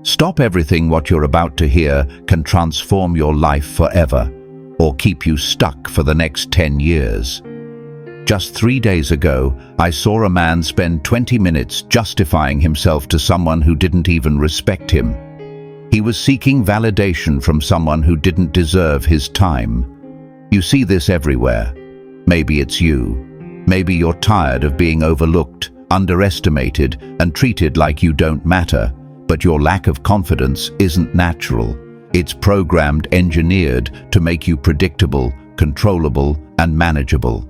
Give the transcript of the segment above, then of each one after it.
Stop everything. What you're about to hear can transform your life forever, or keep you stuck for the next 10 years. Just 3 days ago, I saw a man spend 20 minutes justifying himself to someone who didn't even respect him. He was seeking validation from someone who didn't deserve his time. You see this everywhere. Maybe it's you. Maybe you're tired of being overlooked, underestimated, and treated like you don't matter. But your lack of confidence isn't natural. It's programmed, engineered to make you predictable, controllable, and manageable.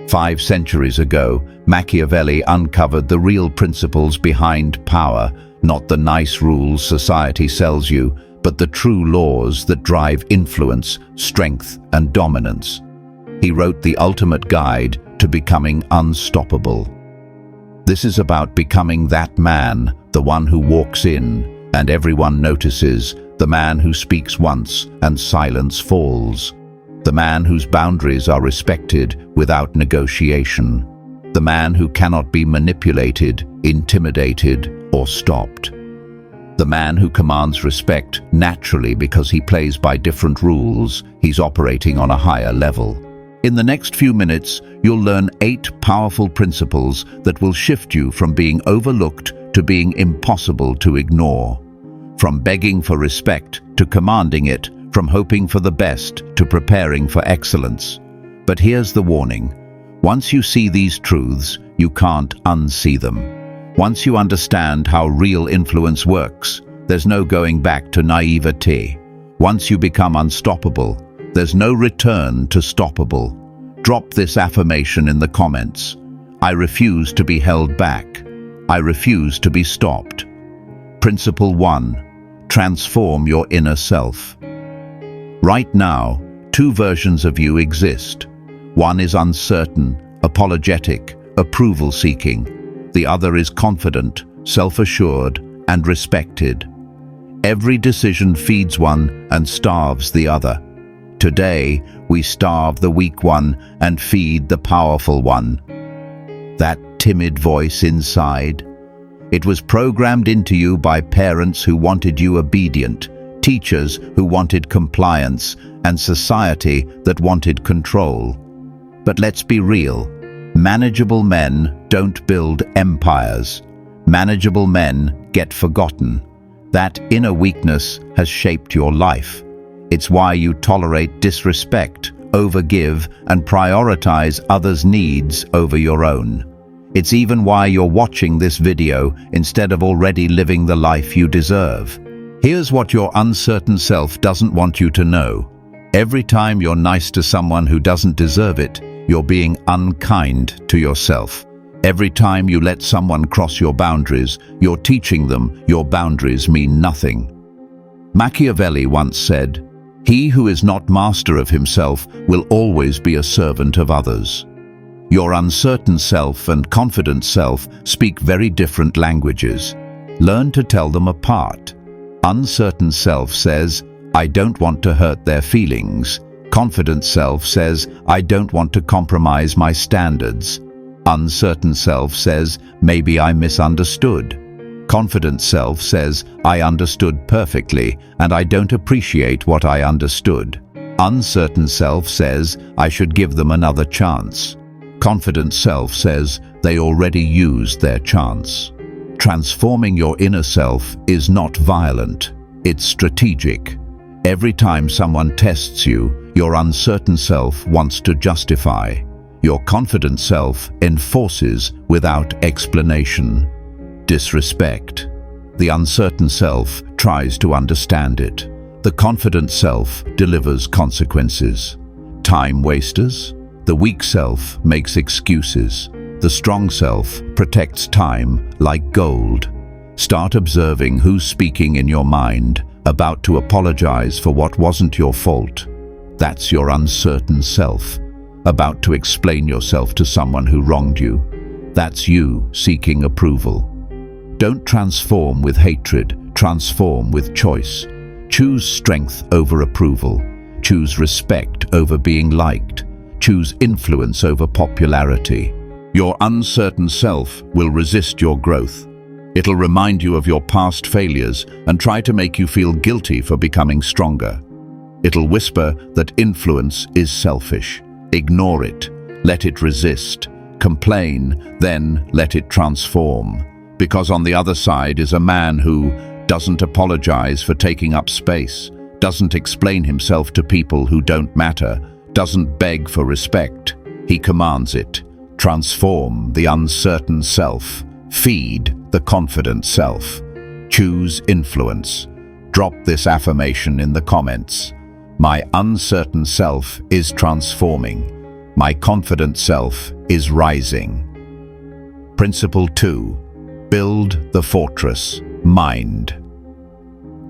5 centuries ago, Machiavelli uncovered the real principles behind power, not the nice rules society sells you, but the true laws that drive influence, strength, and dominance. He wrote the ultimate guide to becoming unstoppable. This is about becoming that man, the one who walks in and everyone notices, the man who speaks once and silence falls, the man whose boundaries are respected without negotiation, the man who cannot be manipulated, intimidated, or stopped, the man who commands respect naturally because he plays by different rules. He's operating on a higher level. In the next few minutes, you'll learn 8 powerful principles that will shift you from being overlooked to being impossible to ignore, from begging for respect to commanding it, from hoping for the best to preparing for excellence. But here's the warning. Once you see these truths, you can't unsee them. Once you understand how real influence works, there's no going back to naivete. Once you become unstoppable, there's no return to stoppable. Drop this affirmation in the comments. I refuse to be held back. I refuse to be stopped. Principle 1. Transform your inner self. Right now, 2 versions of you exist. One is uncertain, apologetic, approval-seeking. The other is confident, self-assured, and respected. Every decision feeds one and starves the other. Today, we starve the weak one and feed the powerful one. That timid voice inside. It was programmed into you by parents who wanted you obedient, teachers who wanted compliance, and society that wanted control. But let's be real. Manageable men don't build empires. Manageable men get forgotten. That inner weakness has shaped your life. It's why you tolerate disrespect, overgive, and prioritize others' needs over your own. It's even why you're watching this video instead of already living the life you deserve. Here's what your uncertain self doesn't want you to know. Every time you're nice to someone who doesn't deserve it, you're being unkind to yourself. Every time you let someone cross your boundaries, you're teaching them your boundaries mean nothing. Machiavelli once said, "He who is not master of himself will always be a servant of others." Your uncertain self and confident self speak very different languages. Learn to tell them apart. Uncertain self says, "I don't want to hurt their feelings." Confident self says, "I don't want to compromise my standards." Uncertain self says, "Maybe I misunderstood." Confident self says, "I understood perfectly, and I don't appreciate what I understood." Uncertain self says, "I should give them another chance." Confident self says, "They already used their chance." Transforming your inner self is not violent, it's strategic. Every time someone tests you, your uncertain self wants to justify. Your confident self enforces without explanation. Disrespect. The uncertain self tries to understand it. The confident self delivers consequences. Time wasters. The weak self makes excuses. The strong self protects time like gold. Start observing who's speaking in your mind, about to apologize for what wasn't your fault. That's your uncertain self. About to explain yourself to someone who wronged you. That's you seeking approval. Don't transform with hatred, transform with choice. Choose strength over approval. Choose respect over being liked. Choose influence over popularity. Your uncertain self will resist your growth. It'll remind you of your past failures and try to make you feel guilty for becoming stronger. It'll whisper that influence is selfish. Ignore it. Let it resist. Complain, then let it transform. Because on the other side is a man who doesn't apologize for taking up space, doesn't explain himself to people who don't matter, doesn't beg for respect. He commands it. Transform the uncertain self. Feed the confident self. Choose influence. Drop this affirmation in the comments. My uncertain self is transforming. My confident self is rising. Principle 2. Build the fortress, mind.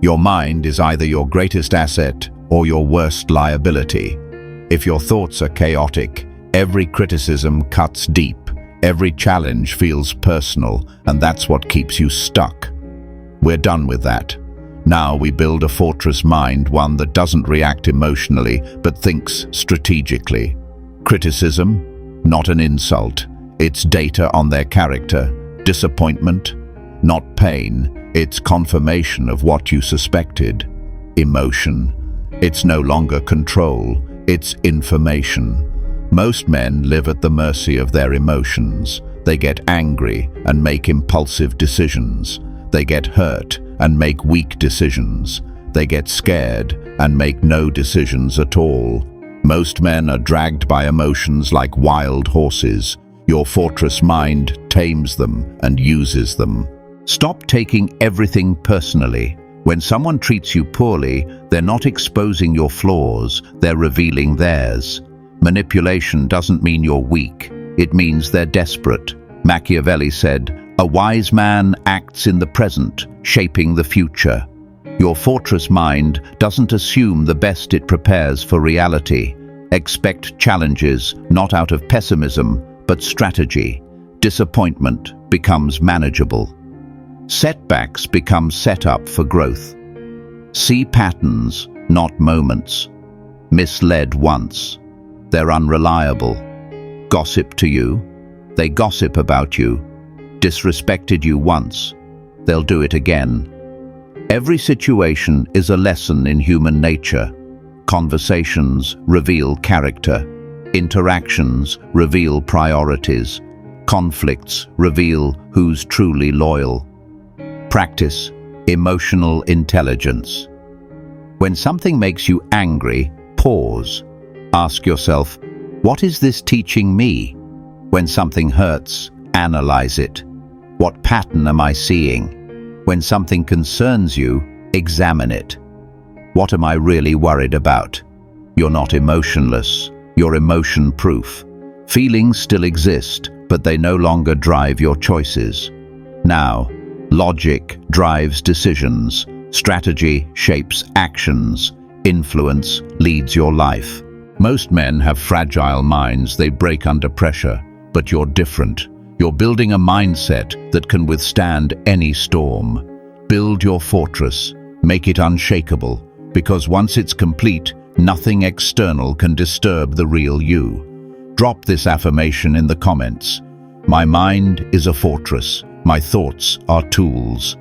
Your mind is either your greatest asset or your worst liability. If your thoughts are chaotic, every criticism cuts deep, every challenge feels personal, and that's what keeps you stuck. We're done with that. Now we build a fortress mind, one that doesn't react emotionally, but thinks strategically. Criticism, not an insult. It's data on their character. Disappointment, not pain. It's confirmation of what you suspected. Emotion, it's no longer control. It's information. Most men live at the mercy of their emotions. They get angry and make impulsive decisions. They get hurt and make weak decisions. They get scared and make no decisions at all. Most men are dragged by emotions like wild horses. Your fortress mind tames them and uses them. Stop taking everything personally. When someone treats you poorly, they're not exposing your flaws, they're revealing theirs. Manipulation doesn't mean you're weak. It means they're desperate. Machiavelli said, "A wise man acts in the present, shaping the future." Your fortress mind doesn't assume the best, it prepares for reality. Expect challenges, not out of pessimism, but strategy. Disappointment becomes manageable. Setbacks become set up for growth. See patterns, not moments. Misled once. They're unreliable. Gossip to you. They gossip about you. Disrespected you once. They'll do it again. Every situation is a lesson in human nature. Conversations reveal character. Interactions reveal priorities. Conflicts reveal who's truly loyal. Practice emotional intelligence. When something makes you angry, pause. Ask yourself, what is this teaching me? When something hurts, analyze it. What pattern am I seeing? When something concerns you, examine it. What am I really worried about? You're not emotionless. You're emotion-proof. Feelings still exist, but they no longer drive your choices. Now, logic drives decisions. Strategy shapes actions. Influence leads your life. Most men have fragile minds. They break under pressure. But you're different. You're building a mindset that can withstand any storm. Build your fortress. Make it unshakable. Because once it's complete, nothing external can disturb the real you. Drop this affirmation in the comments. My mind is a fortress. My thoughts are tools.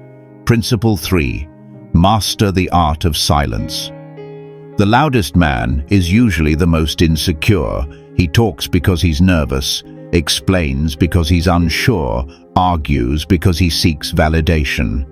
Principle 3. Master the art of silence. The loudest man is usually the most insecure. He talks because he's nervous, explains because he's unsure, argues because he seeks validation.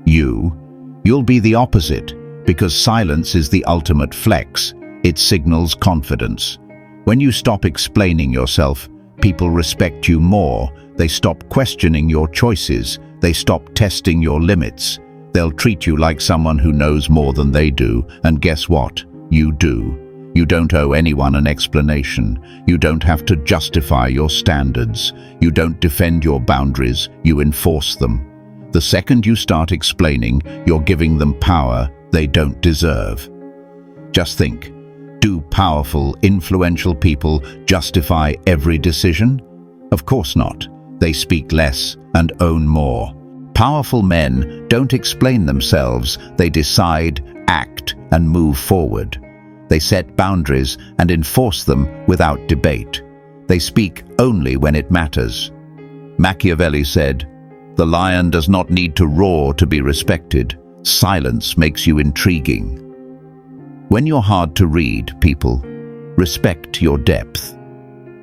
You'll be the opposite, because silence is the ultimate flex. It signals confidence. When you stop explaining yourself, people respect you more. They stop questioning your choices. They stop testing your limits. They'll treat you like someone who knows more than they do, and guess what? You do. You don't owe anyone an explanation. You don't have to justify your standards. You don't defend your boundaries, you enforce them. The second you start explaining, you're giving them power they don't deserve. Just think, do powerful, influential people justify every decision? Of course not. They speak less and own more. Powerful men don't explain themselves. They decide, act, and move forward. They set boundaries and enforce them without debate. They speak only when it matters. Machiavelli said, The lion does not need to roar to be respected. Silence makes you intriguing. When you're hard to read, people, respect your depth.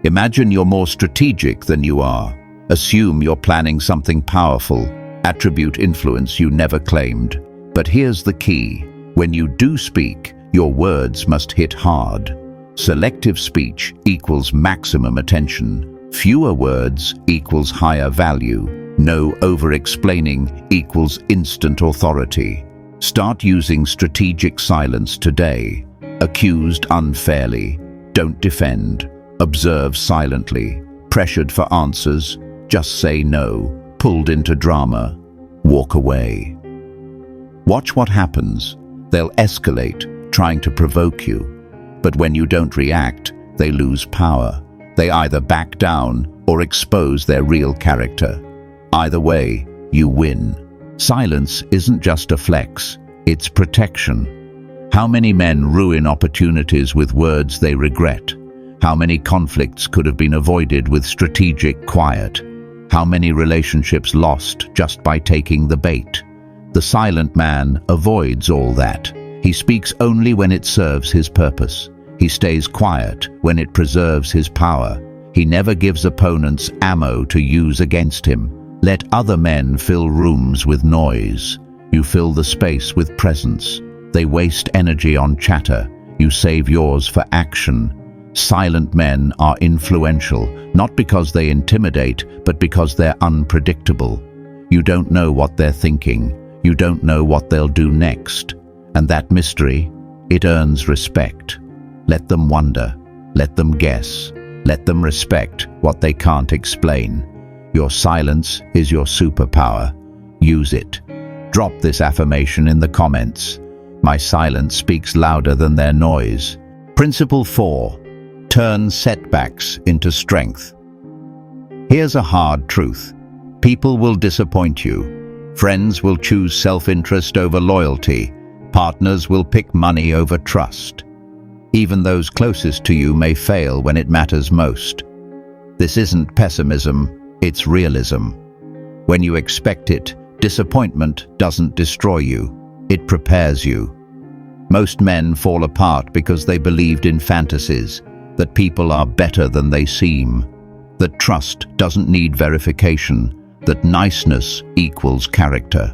Imagine you're more strategic than you are. Assume you're planning something powerful. Attribute influence you never claimed. But here's the key. When you do speak, your words must hit hard. Selective speech equals maximum attention. Fewer words equals higher value. No over-explaining equals instant authority. Start using strategic silence today. Accused unfairly, don't defend. Observe silently. Pressured for answers, just say no. Pulled into drama, walk away. Watch what happens. They'll escalate, trying to provoke you. But when you don't react, they lose power. They either back down or expose their real character. Either way, you win. Silence isn't just a flex, it's protection. How many men ruin opportunities with words they regret? How many conflicts could have been avoided with strategic quiet? How many relationships lost just by taking the bait? The silent man avoids all that. He speaks only when it serves his purpose. He stays quiet when it preserves his power. He never gives opponents ammo to use against him. Let other men fill rooms with noise. You fill the space with presence. They waste energy on chatter. You save yours for action. Silent men are influential, not because they intimidate, but because they're unpredictable. You don't know what they're thinking. You don't know what they'll do next. And that mystery, it earns respect. Let them wonder. Let them guess. Let them respect what they can't explain. Your silence is your superpower. Use it. Drop this affirmation in the comments. My silence speaks louder than their noise. Principle 4. Turn setbacks into strength. Here's a hard truth. People will disappoint you. Friends will choose self-interest over loyalty. Partners will pick money over trust. Even those closest to you may fail when it matters most. This isn't pessimism. It's realism. When you expect it, disappointment doesn't destroy you. It prepares you. Most men fall apart because they believed in fantasies, that people are better than they seem, that trust doesn't need verification, that niceness equals character.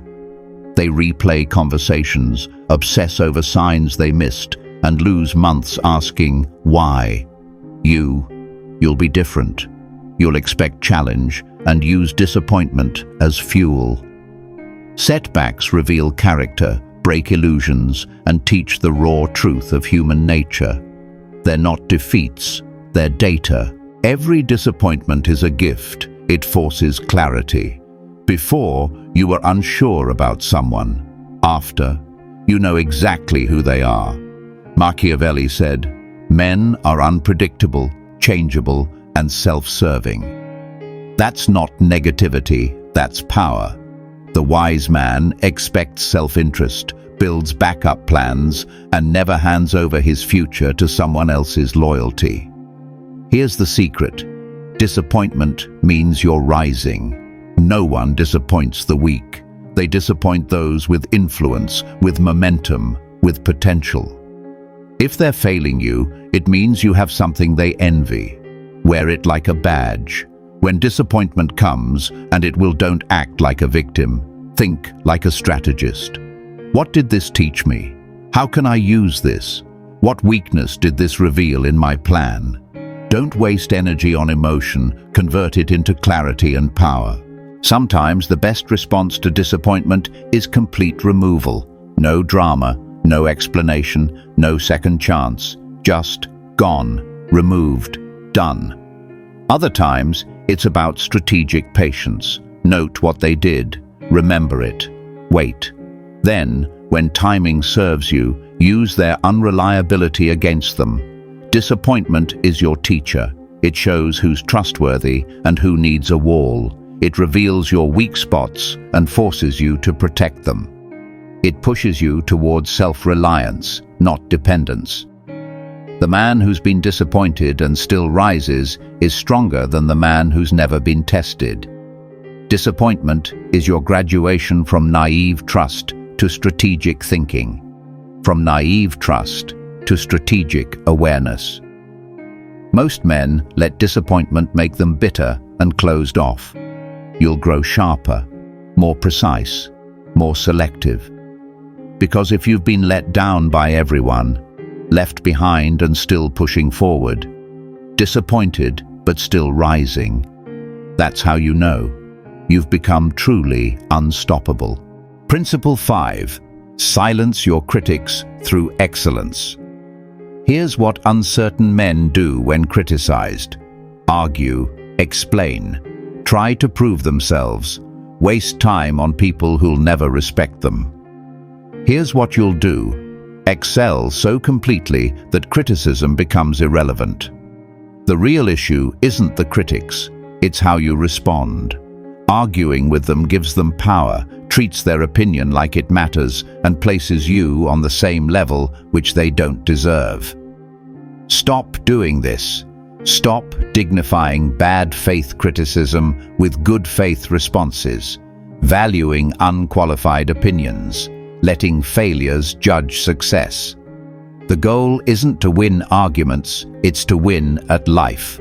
They replay conversations, obsess over signs they missed, and lose months asking, why? You'll be different. You'll expect challenge and use disappointment as fuel. Setbacks reveal character, break illusions, and teach the raw truth of human nature. They're not defeats, they're data. Every disappointment is a gift. It forces clarity. Before, you were unsure about someone. After, you know exactly who they are. Machiavelli said, "Men are unpredictable, changeable, and self-serving." That's not negativity, that's power. The wise man expects self-interest, builds backup plans, and never hands over his future to someone else's loyalty. Here's the secret. Disappointment means you're rising. No one disappoints the weak. They disappoint those with influence, with momentum, with potential. If they're failing you, it means you have something they envy. Wear it like a badge. When disappointment comes, and it will, don't act like a victim. Think like a strategist. What did this teach me? How can I use this? What weakness did this reveal in my plan? Don't waste energy on emotion, convert it into clarity and power. Sometimes the best response to disappointment is complete removal. No drama, no explanation, no second chance. Just gone, removed, done. Other times, it's about strategic patience. Note what they did, remember it, wait. Then, when timing serves you, use their unreliability against them. Disappointment is your teacher. It shows who's trustworthy and who needs a wall. It reveals your weak spots and forces you to protect them. It pushes you towards self-reliance, not dependence. The man who's been disappointed and still rises is stronger than the man who's never been tested. Disappointment is your graduation from naive trust to strategic thinking, from naive trust to strategic awareness. Most men let disappointment make them bitter and closed off. You'll grow sharper, more precise, more selective. Because if you've been let down by everyone, left behind and still pushing forward, disappointed but still rising, that's how you know you've become truly unstoppable. Principle 5. Silence your critics through excellence. Here's what uncertain men do when criticized. Argue, explain, try to prove themselves, waste time on people who'll never respect them. Here's what you'll do. Excel so completely that criticism becomes irrelevant. The real issue isn't the critics, it's how you respond. Arguing with them gives them power, treats their opinion like it matters, and places you on the same level which they don't deserve. Stop doing this. Stop dignifying bad faith criticism with good faith responses, valuing unqualified opinions, letting failures judge success. The goal isn't to win arguments, it's to win at life.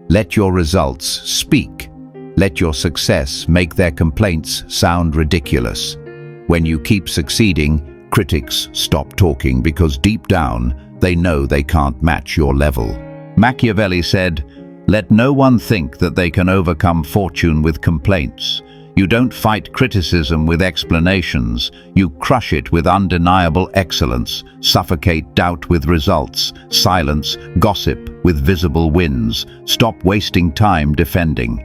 Let your results speak. Let your success make their complaints sound ridiculous. When you keep succeeding, critics stop talking because deep down, they know they can't match your level. Machiavelli said, "Let no one think that they can overcome fortune with complaints. You don't fight criticism with explanations. You crush it with undeniable excellence, suffocate doubt with results, silence gossip with visible wins. Stop wasting time defending.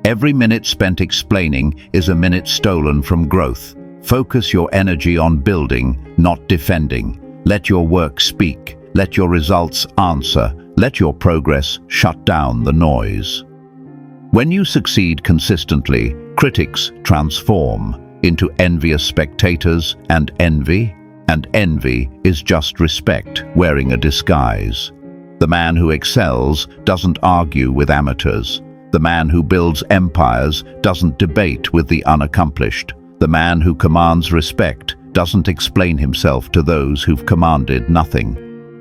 Every minute spent explaining is a minute stolen from growth. Focus your energy on building, not defending. Let your work speak. Let your results answer. Let your progress shut down the noise." When you succeed consistently, critics transform into envious spectators, and envy is just respect wearing a disguise. The man who excels doesn't argue with amateurs. The man who builds empires doesn't debate with the unaccomplished. The man who commands respect doesn't explain himself to those who've commanded nothing.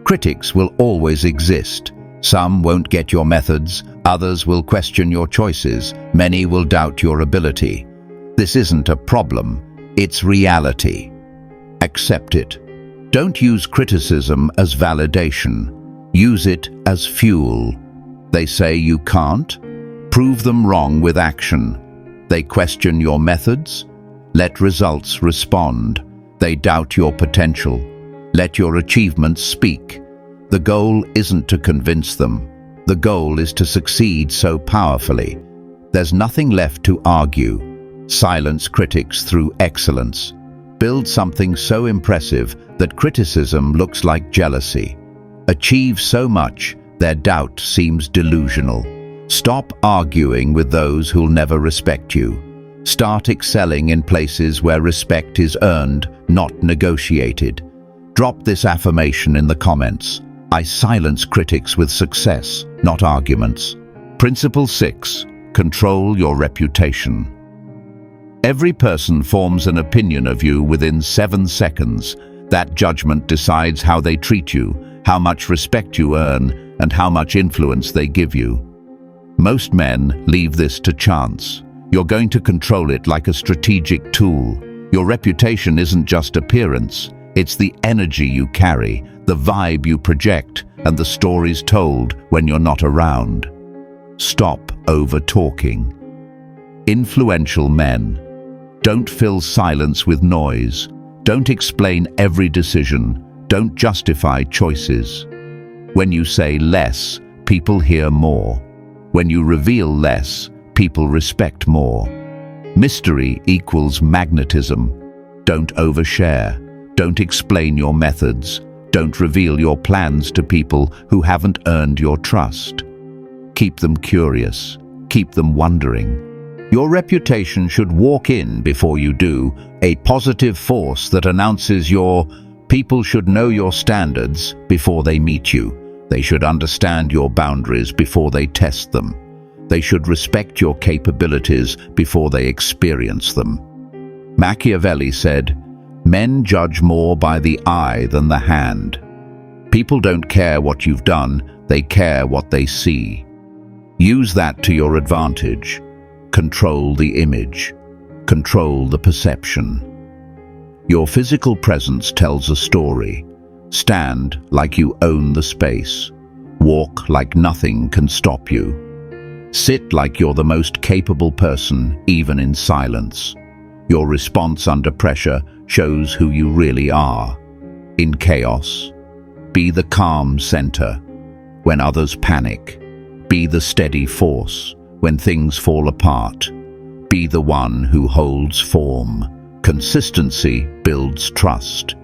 Critics will always exist. Some won't get your methods, others will question your choices, many will doubt your ability. This isn't a problem, it's reality. Accept it. Don't use criticism as validation. Use it as fuel. They say you can't? Prove them wrong with action. They question your methods? Let results respond. They doubt your potential. Let your achievements speak. The goal isn't to convince them. The goal is to succeed so powerfully. There's nothing left to argue. Silence critics through excellence. Build something so impressive that criticism looks like jealousy. Achieve so much, their doubt seems delusional. Stop arguing with those who'll never respect you. Start excelling in places where respect is earned, not negotiated. Drop this affirmation in the comments. I silence critics with success, not arguments. Principle 6. Control your reputation. Every person forms an opinion of you within 7 seconds. That judgment decides how they treat you, how much respect you earn, and how much influence they give you. Most men leave this to chance. You're going to control it like a strategic tool. Your reputation isn't just appearance. It's the energy you carry, the vibe you project, and the stories told when you're not around. Stop over-talking. Influential men. Don't fill silence with noise. Don't explain every decision. Don't justify choices. When you say less, people hear more. When you reveal less, people respect more. Mystery equals magnetism. Don't overshare. Don't explain your methods. Don't reveal your plans to people who haven't earned your trust. Keep them curious. Keep them wondering. Your reputation should walk in before you do, a positive force that announces people should know your standards before they meet you. They should understand your boundaries before they test them. They should respect your capabilities before they experience them. Machiavelli said, "Men judge more by the eye than the hand." People don't care what you've done, they care what they see. Use that to your advantage. Control the image. Control the perception. Your physical presence tells a story. Stand like you own the space. Walk like nothing can stop you. Sit like you're the most capable person, even in silence. Your response under pressure shows who you really are. In chaos, be the calm center. When others panic, be the steady force. When things fall apart, be the one who holds form. Consistency builds trust.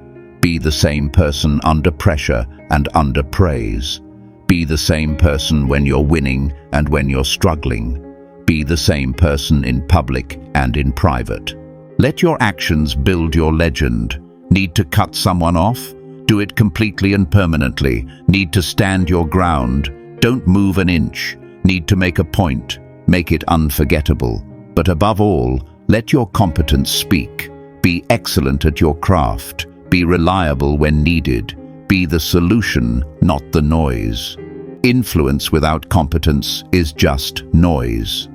Be the same person under pressure and under praise. Be the same person when you're winning and when you're struggling. Be the same person in public and in private. Let your actions build your legend. Need to cut someone off? Do it completely and permanently. Need to stand your ground? Don't move an inch. Need to make a point? Make it unforgettable. But above all, let your competence speak. Be excellent at your craft. Be reliable when needed. Be the solution, not the noise. Influence without competence is just noise.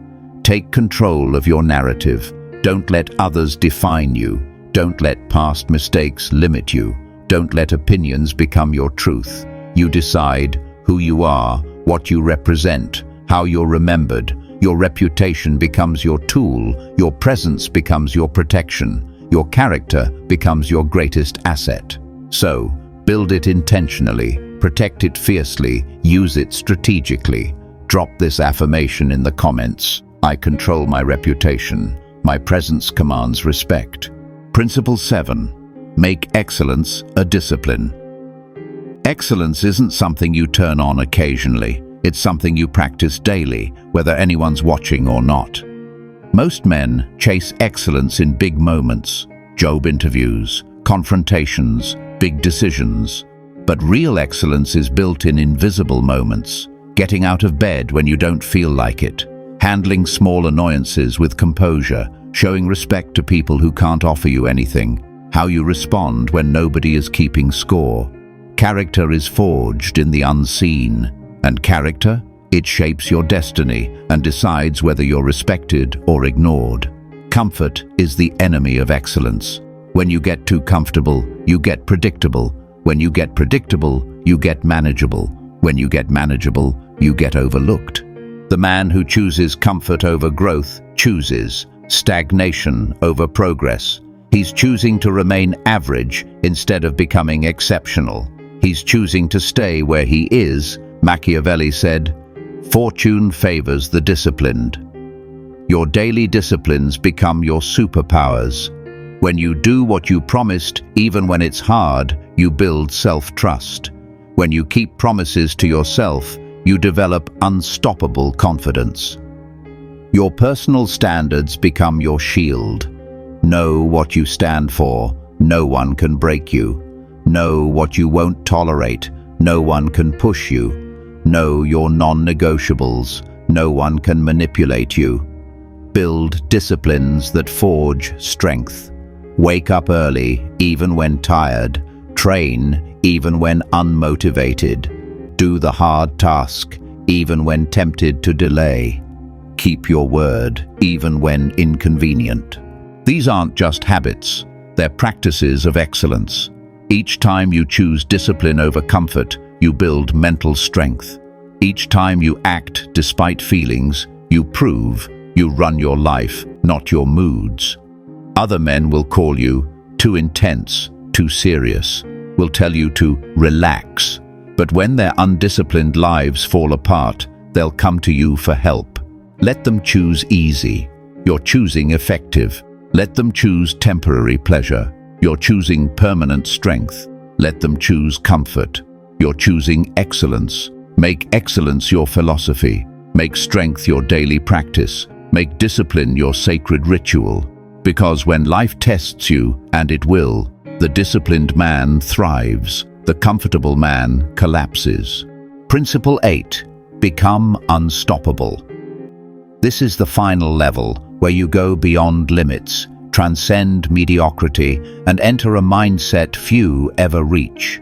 Take control of your narrative. Don't let others define you. Don't let past mistakes limit you. Don't let opinions become your truth. You decide who you are, what you represent, how you're remembered. Your reputation becomes your tool. Your presence becomes your protection. Your character becomes your greatest asset. So, build it intentionally, protect it fiercely, use it strategically. Drop this affirmation in the comments. I control my reputation. My presence commands respect. Principle 7. Make excellence a discipline. Excellence isn't something you turn on occasionally. It's something you practice daily, whether anyone's watching or not. Most men chase excellence in big moments, job interviews, confrontations, big decisions. But real excellence is built in invisible moments. Getting out of bed when you don't feel like it. Handling small annoyances with composure. Showing respect to people who can't offer you anything. How you respond when nobody is keeping score. Character is forged in the unseen. And character? It shapes your destiny and decides whether you're respected or ignored. Comfort is the enemy of excellence. When you get too comfortable, you get predictable. When you get predictable, you get manageable. When you get manageable, you get overlooked. The man who chooses comfort over growth chooses stagnation over progress. He's choosing to remain average instead of becoming exceptional. He's choosing to stay where he is. Machiavelli said, "Fortune favors the disciplined." Your daily disciplines become your superpowers. When you do what you promised, even when it's hard, you build self-trust. When you keep promises to yourself, you develop unstoppable confidence. Your personal standards become your shield. Know what you stand for. No one can break you. Know what you won't tolerate. No one can push you. Know your non-negotiables. No one can manipulate you. Build disciplines that forge strength. Wake up early, even when tired. Train, even when unmotivated. Do the hard task, even when tempted to delay. Keep your word, even when inconvenient. These aren't just habits, they're practices of excellence. Each time you choose discipline over comfort, you build mental strength. Each time you act despite feelings, you prove you run your life, not your moods. Other men will call you too intense, too serious, will tell you to relax. But when their undisciplined lives fall apart, they'll come to you for help. Let them choose easy. You're choosing effective. Let them choose temporary pleasure. You're choosing permanent strength. Let them choose comfort. You're choosing excellence. Make excellence your philosophy. Make strength your daily practice. Make discipline your sacred ritual. Because when life tests you, and it will, the disciplined man thrives. The comfortable man collapses. Principle 8. Become unstoppable. This is the final level, where you go beyond limits, transcend mediocrity, and enter a mindset few ever reach.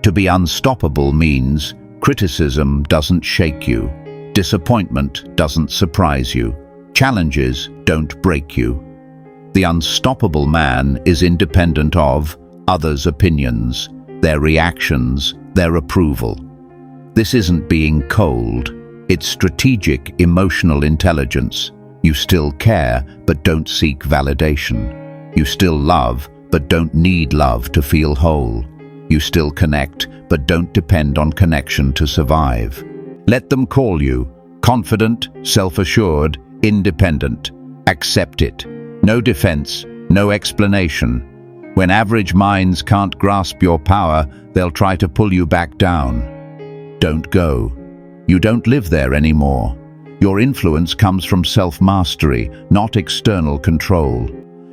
To be unstoppable means criticism doesn't shake you, disappointment doesn't surprise you, challenges don't break you. The unstoppable man is independent of others' opinions, their reactions, their approval. This isn't being cold, it's strategic emotional intelligence. You still care, but don't seek validation. You still love, but don't need love to feel whole. You still connect, but don't depend on connection to survive. Let them call you confident, self-assured, independent. Accept it. No defense, no explanation. When average minds can't grasp your power, they'll try to pull you back down. Don't go. You don't live there anymore. Your influence comes from self-mastery, not external control.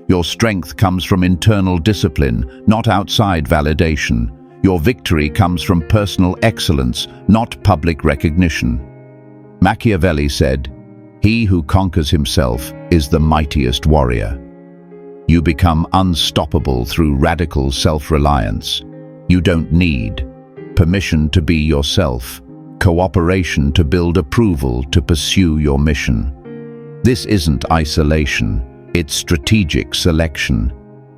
Your strength comes from internal discipline, not outside validation. Your victory comes from personal excellence, not public recognition. Machiavelli said, "He who conquers himself is the mightiest warrior." You become unstoppable through radical self-reliance. You don't need permission to be yourself, cooperation to build approval to pursue your mission. This isn't isolation, it's strategic selection.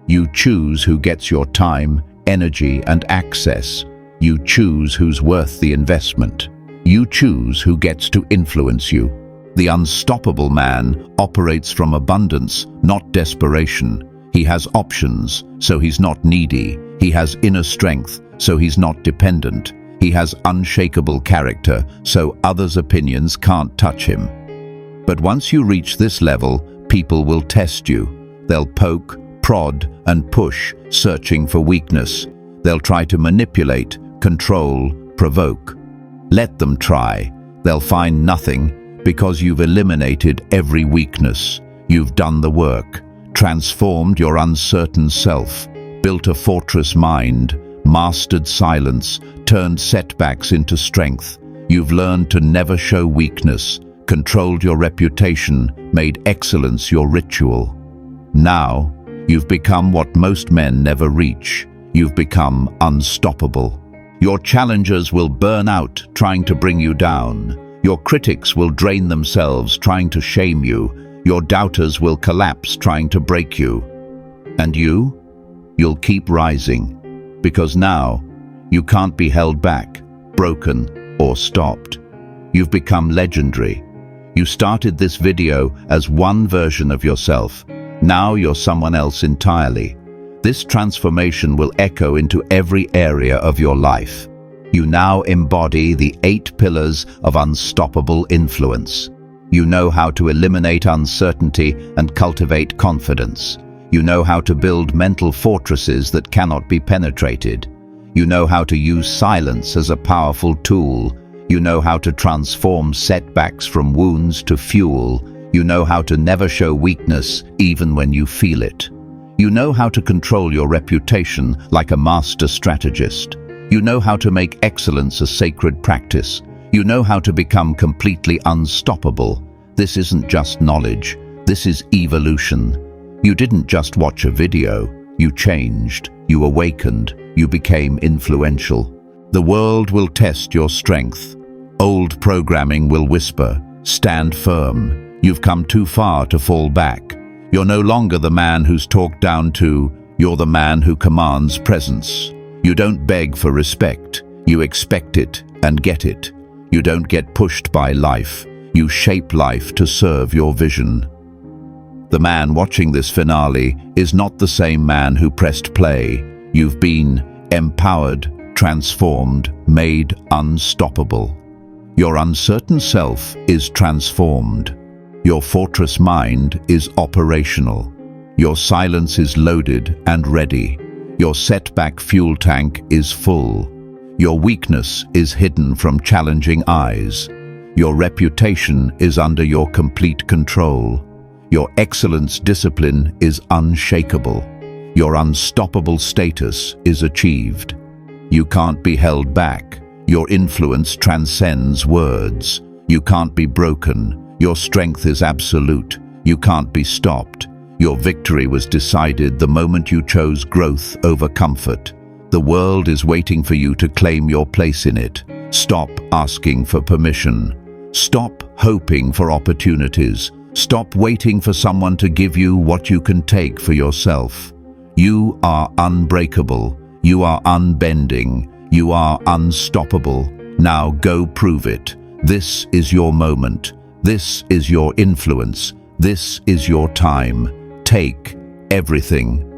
You choose who gets your time, energy, and access. You choose who's worth the investment. You choose who gets to influence you. The unstoppable man operates from abundance, not desperation. He has options, so he's not needy. He has inner strength, so he's not dependent. He has unshakable character, so others' opinions can't touch him. But once you reach this level, people will test you. They'll poke, prod, and push, searching for weakness. They'll try to manipulate, control, provoke. Let them try. They'll find nothing, because you've eliminated every weakness. You've done the work, transformed your uncertain self, built a fortress mind, mastered silence, turned setbacks into strength. You've learned to never show weakness, controlled your reputation, made excellence your ritual. Now, you've become what most men never reach. You've become unstoppable. Your challengers will burn out trying to bring you down. Your critics will drain themselves trying to shame you. Your doubters will collapse trying to break you. And you'll keep rising. Because now, you can't be held back, broken, or stopped. You've become legendary. You started this video as one version of yourself. Now you're someone else entirely. This transformation will echo into every area of your life. You now embody the 8 pillars of unstoppable influence. You know how to eliminate uncertainty and cultivate confidence. You know how to build mental fortresses that cannot be penetrated. You know how to use silence as a powerful tool. You know how to transform setbacks from wounds to fuel. You know how to never show weakness even when you feel it. You know how to control your reputation like a master strategist. You know how to make excellence a sacred practice. You know how to become completely unstoppable. This isn't just knowledge. This is evolution. You didn't just watch a video. You changed. You awakened. You became influential. The world will test your strength. Old programming will whisper, "Stand firm. You've come too far to fall back." You're no longer the man who's talked down to. You're the man who commands presence. You don't beg for respect. You expect it and get it. You don't get pushed by life. You shape life to serve your vision. The man watching this finale is not the same man who pressed play. You've been empowered, transformed, made unstoppable. Your uncertain self is transformed. Your fortress mind is operational. Your silence is loaded and ready. Your setback fuel tank is full. Your weakness is hidden from challenging eyes. Your reputation is under your complete control. Your excellence discipline is unshakable. Your unstoppable status is achieved. You can't be held back. Your influence transcends words. You can't be broken. Your strength is absolute. You can't be stopped. Your victory was decided the moment you chose growth over comfort. The world is waiting for you to claim your place in it. Stop asking for permission. Stop hoping for opportunities. Stop waiting for someone to give you what you can take for yourself. You are unbreakable. You are unbending. You are unstoppable. Now go prove it. This is your moment. This is your influence. This is your time. Take everything.